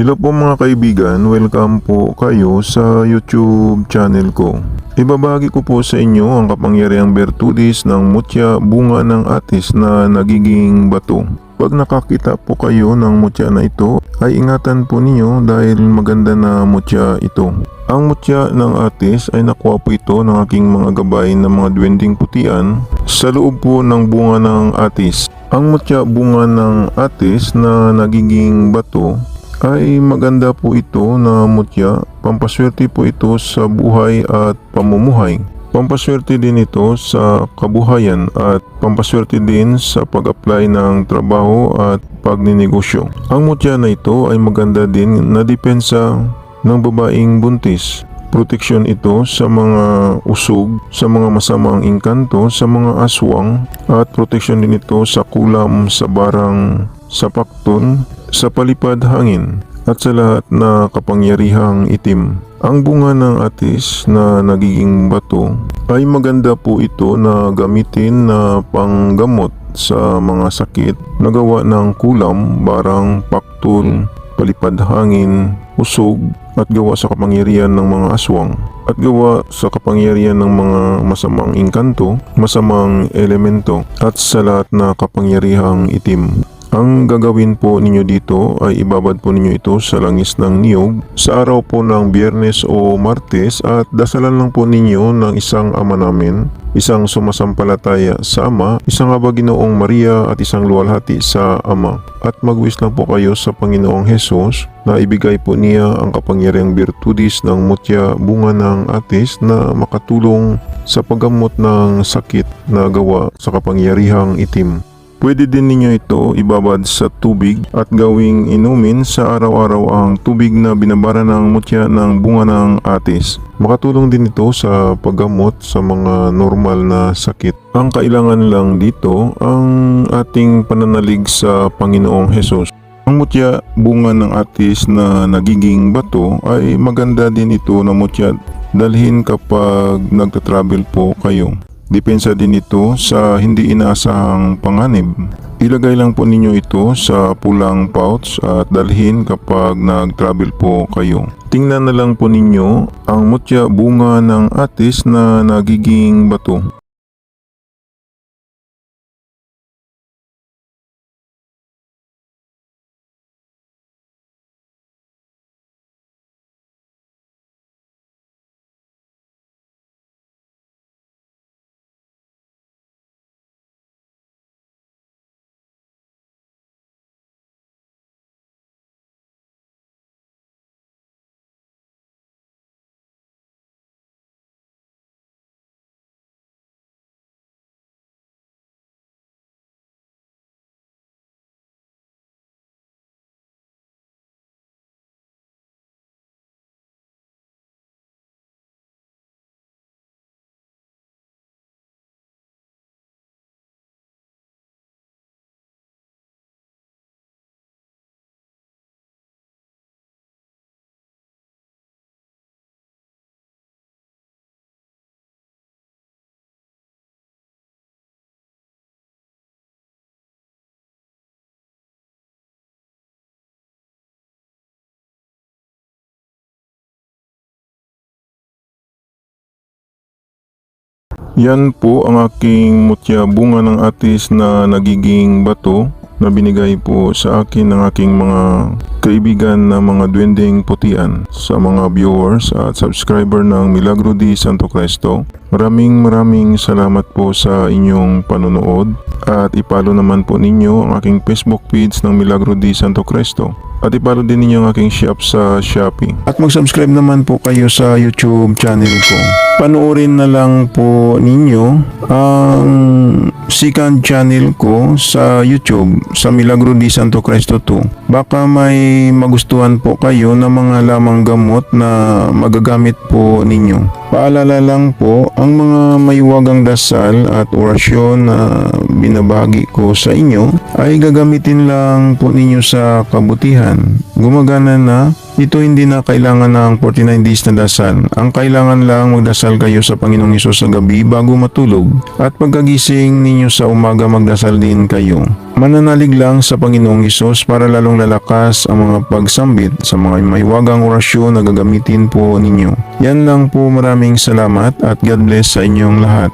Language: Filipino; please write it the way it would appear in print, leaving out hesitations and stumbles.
Hello po mga kaibigan, welcome po kayo sa YouTube channel ko. Ibabahagi ko po sa inyo ang kapangyarihang bertudis ng mutya bunga ng atis na nagiging bato. Pag nakakita po kayo ng mutya na ito, ay ingatan po ninyo dahil maganda na mutya ito. Ang mutya ng atis ay nakuha po ito ng aking mga gabay na mga duwending putian sa loob po ng bunga ng atis. Ang mutya bunga ng atis na nagiging bato ay maganda po ito na mutya. Pampaswerte po ito sa buhay at pamumuhay. Pampaswerte din ito sa kabuhayan at pampaswerte din sa pag-apply ng trabaho at pagninegosyo. Ang mutya na ito ay maganda din na depensa ng babaeng buntis. Proteksyon ito sa mga usog, sa mga masamang engkanto, sa mga aswang, at proteksyon din ito sa kulam, sa barang, sa pakton, sa palipad hangin, at sa lahat na kapangyarihang itim. Ang bunga ng atis na nagiging bato ay maganda po ito na gamitin na panggamot sa mga sakit na gawa ng kulam, barang, pakton, palipad hangin, usog, at gawa sa kapangyarihan ng mga aswang, at gawa sa kapangyarihan ng mga masamang engkanto, masamang elemento, at sa lahat na kapangyarihang itim. Ang gagawin po ninyo dito ay ibabad po ninyo ito sa langis ng niyog sa araw po ng Biyernes o Martes, at dasalan lang po ninyo ng isang Ama Namin, isang sumasampalataya sa Ama, isang Aba Ginoong Maria, at isang luwalhati sa Ama. At mag-wish lang po kayo sa Panginoong Hesus na ibigay po niya ang kapangyarihang bertudis ng mutya bunga ng atis na makatulong sa paggamot ng sakit na gawa sa kapangyarihang itim. Pwede din ninyo ito ibabad sa tubig at gawing inumin sa araw-araw ang tubig na binabara ng mutya ng bunga ng atis. Makatulong din ito sa paggamot sa mga normal na sakit. Ang kailangan lang dito ang ating pananalig sa Panginoong Hesus. Ang mutya bunga ng atis na nagiging bato ay maganda din ito na mutya dalhin kapag nagtatravel po kayo. Depensa din ito sa hindi inaasahang panganib. Ilagay lang po ninyo ito sa pulang pouch at dalhin kapag nag-travel po kayo. Tingnan na lang po ninyo ang mutya bunga ng atis na nagiging bato. Yan po ang aking mutya bunga ng atis na nagiging bato na binigay po sa akin ng aking mga kaibigan na mga duwending putian. Sa mga viewers at subscriber ng Milagro di Santo Cristo, maraming salamat po sa inyong panonood, at ipalo naman po ninyo ang aking Facebook page ng Milagro di Santo Cristo, at ipalo din ninyo ang aking shop sa Shopee. At mag-subscribe naman po kayo sa YouTube channel ko. Panoorin na lang po ninyo ang second channel ko sa YouTube, sa Milagro di Santo Cristo 2. Baka may magustuhan po kayo na mga lamang gamot na magagamit po ninyo. Paalala lang po, ang mga mayuwagang dasal at orasyon na binabahagi ko sa inyo ay gagamitin lang po ninyo sa kabutihan. Gumagana na Ito hindi na kailangan ng 49 days na dasal. Ang kailangan lang magdasal kayo sa Panginoong Hesus sa gabi bago matulog at pagkagising ninyo sa umaga magdasal din kayo. Mananalig lang sa Panginoong Hesus para lalong lalakas ang mga pagsambit sa mga mahiwagang orasyon na gagamitin po ninyo. Yan lang po, maraming salamat at God bless sa inyong lahat.